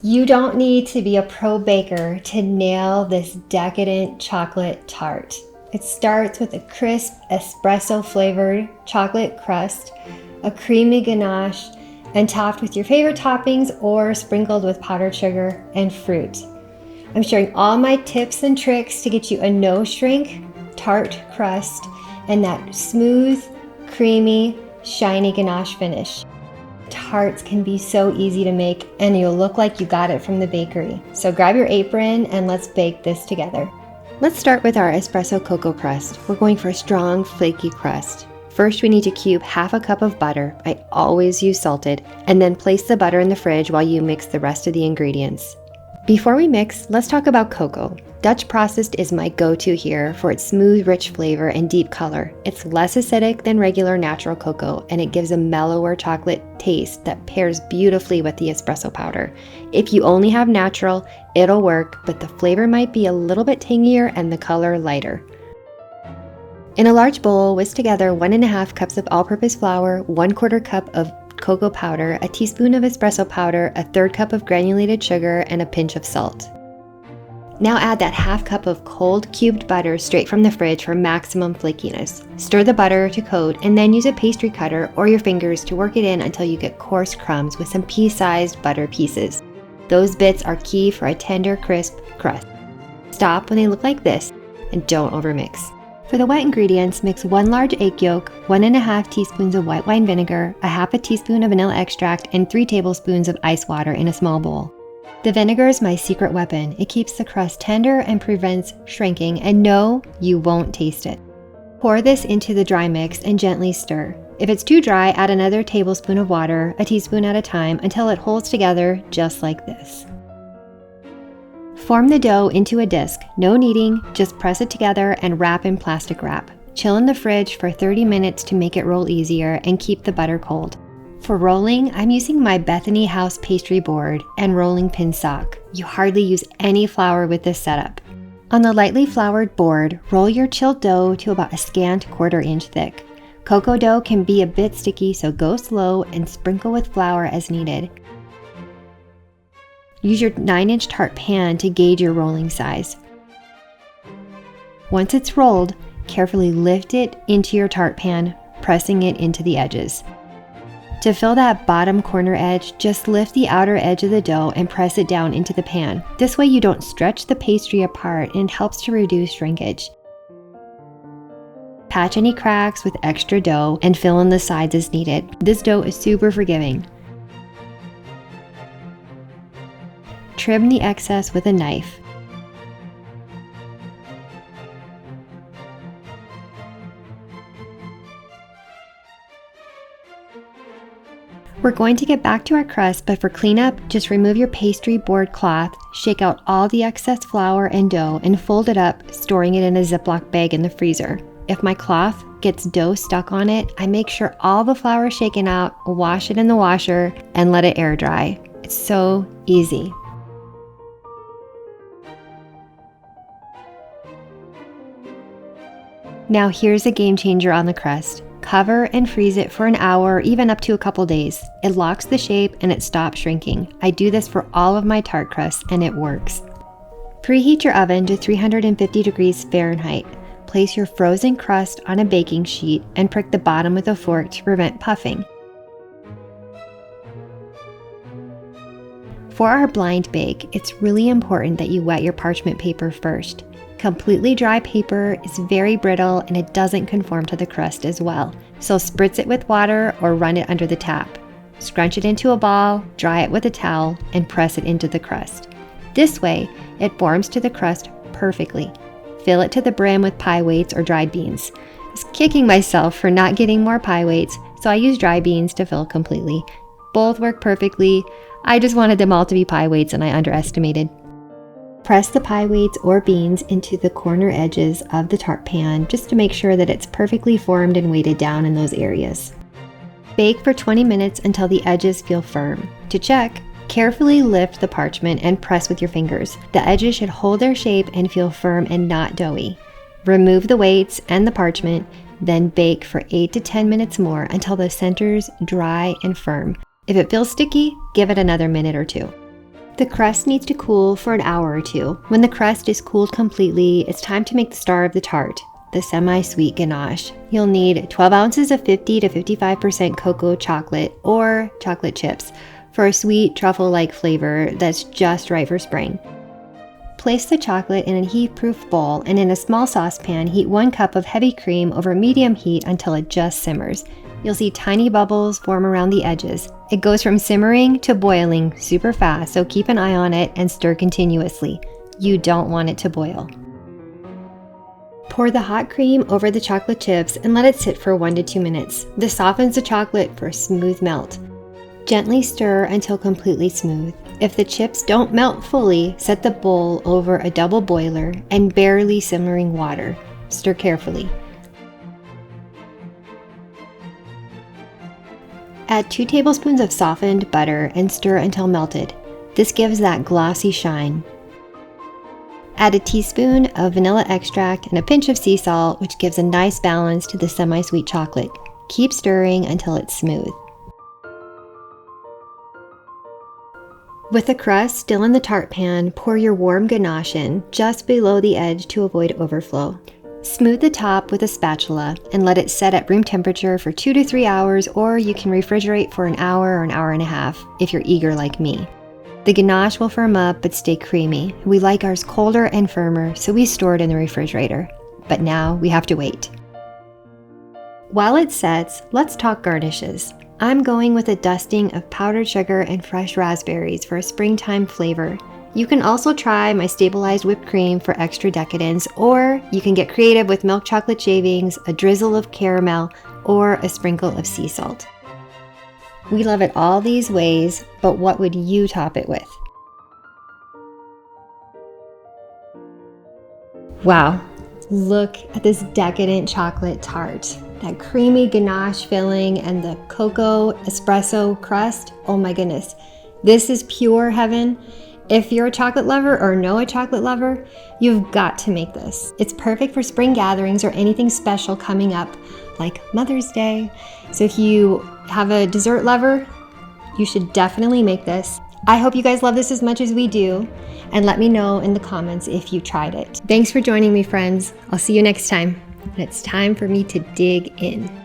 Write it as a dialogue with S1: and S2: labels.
S1: You don't need to be a pro baker to nail this decadent chocolate tart. It starts with a crisp espresso flavored chocolate crust, a creamy ganache, and topped with your favorite toppings or sprinkled with powdered sugar and fruit. I'm sharing all my tips and tricks to get you a no-shrink tart crust and that smooth, creamy, shiny ganache finish. Tarts can be so easy to make and you'll look like you got it from the bakery. So grab your apron and let's bake this together. Let's start with our espresso cocoa crust. We're going for a strong, flaky crust. First, we need to cube half a cup of butter. I always use salted, and then place the butter in the fridge while you mix the rest of the ingredients. Before we mix, let's talk about cocoa. Dutch processed is my go-to here for its smooth, rich flavor and deep color. It's less acidic than regular natural cocoa, and it gives a mellower chocolate taste that pairs beautifully with the espresso powder. If you only have natural, it'll work, but the flavor might be a little bit tangier and the color lighter. In a large bowl, whisk together 1.5 cups of all-purpose flour, 1/4 cup of cocoa powder, a teaspoon of espresso powder, a 1/3 cup of granulated sugar, and a pinch of salt. Now add that half cup of cold cubed butter straight from the fridge for maximum flakiness. Stir the butter to coat and then use a pastry cutter or your fingers to work it in until you get coarse crumbs with some pea-sized butter pieces. Those bits are key for a tender, crisp crust. Stop when they look like this and don't overmix. For the wet ingredients, mix 1 large egg yolk, 1.5 teaspoons of white wine vinegar, a 1/2 teaspoon of vanilla extract, and 3 tablespoons of ice water in a small bowl. The vinegar is my secret weapon. It keeps the crust tender and prevents shrinking, and no, you won't taste it. Pour this into the dry mix and gently stir. If it's too dry, add another tablespoon of water, a teaspoon at a time, until it holds together just like this. Form the dough into a disc. No kneading, just press it together and wrap in plastic wrap. Chill in the fridge for 30 minutes to make it roll easier and keep the butter cold. For rolling, I'm using my Bethany House pastry board and rolling pin sock. You hardly use any flour with this setup. On the lightly floured board, roll your chilled dough to about a scant 1/4 inch thick. Cocoa dough can be a bit sticky, so go slow and sprinkle with flour as needed. Use your 9-inch tart pan to gauge your rolling size. Once it's rolled, carefully lift it into your tart pan, pressing it into the edges. To fill that bottom corner edge, just lift the outer edge of the dough and press it down into the pan. This way you don't stretch the pastry apart and it helps to reduce shrinkage. Patch any cracks with extra dough and fill in the sides as needed. This dough is super forgiving. Trim the excess with a knife. We're going to get back to our crust, but for cleanup, just remove your pastry board cloth, shake out all the excess flour and dough, and fold it up, storing it in a Ziploc bag in the freezer. If my cloth gets dough stuck on it, I make sure all the flour is shaken out, wash it in the washer, and let it air dry. It's so easy. Now here's a game changer on the crust. Cover and freeze it for an hour or even up to a couple days. It locks the shape and it stops shrinking. I do this for all of my tart crusts and it works. Preheat your oven to 350 degrees Fahrenheit. Place your frozen crust on a baking sheet and prick the bottom with a fork to prevent puffing. For our blind bake, it's really important that you wet your parchment paper first. Completely dry paper is very brittle and it doesn't conform to the crust as well. So spritz it with water or run it under the tap. Scrunch it into a ball, dry it with a towel, and press it into the crust. This way, it forms to the crust perfectly. Fill it to the brim with pie weights or dried beans. I was kicking myself for not getting more pie weights, so I used dry beans to fill completely. Both work perfectly. I just wanted them all to be pie weights and I underestimated. Press the pie weights or beans into the corner edges of the tart pan just to make sure that it's perfectly formed and weighted down in those areas. Bake for 20 minutes until the edges feel firm. To check, carefully lift the parchment and press with your fingers. The edges should hold their shape and feel firm and not doughy. Remove the weights and the parchment, then bake for 8 to 10 minutes more until the centers dry and firm. If it feels sticky, give it another minute or two. The crust needs to cool for an hour or two. When the crust is cooled completely, it's time to make the star of the tart, the semi-sweet ganache. You'll need 12 ounces of 50 to 55% cocoa chocolate or chocolate chips for a sweet truffle-like flavor that's just right for spring. Place the chocolate in a heat-proof bowl, and in a small saucepan, heat 1 cup of heavy cream over medium heat until it just simmers. You'll see tiny bubbles form around the edges. It goes from simmering to boiling super fast, so keep an eye on it and stir continuously. You don't want it to boil. Pour the hot cream over the chocolate chips and let it sit for 1 to 2 minutes. This softens the chocolate for a smooth melt. Gently stir until completely smooth. If the chips don't melt fully, set the bowl over a double boiler and barely simmering water. Stir carefully. Add 2 tablespoons of softened butter and stir until melted. This gives that glossy shine. Add a teaspoon of vanilla extract and a pinch of sea salt, which gives a nice balance to the semi-sweet chocolate. Keep stirring until it's smooth. With the crust still in the tart pan, pour your warm ganache in, just below the edge to avoid overflow. Smooth the top with a spatula and let it set at room temperature for 2 to 3 hours, or you can refrigerate for an hour or an hour and a half if you're eager like me. The ganache will firm up but stay creamy. We like ours colder and firmer, so we store it in the refrigerator. But now we have to wait. While it sets, let's talk garnishes. I'm going with a dusting of powdered sugar and fresh raspberries for a springtime flavor. You can also try my stabilized whipped cream for extra decadence, or you can get creative with milk chocolate shavings, a drizzle of caramel, or a sprinkle of sea salt. We love it all these ways, but what would you top it with? Wow, look at this decadent chocolate tart. That creamy ganache filling and the cocoa espresso crust. Oh my goodness, this is pure heaven. If you're a chocolate lover or know a chocolate lover, you've got to make this. It's perfect for spring gatherings or anything special coming up, like Mother's Day. So if you have a dessert lover, you should definitely make this. I hope you guys love this as much as we do, and let me know in the comments if you tried it. Thanks for joining me, friends. I'll see you next time. And it's time for me to dig in.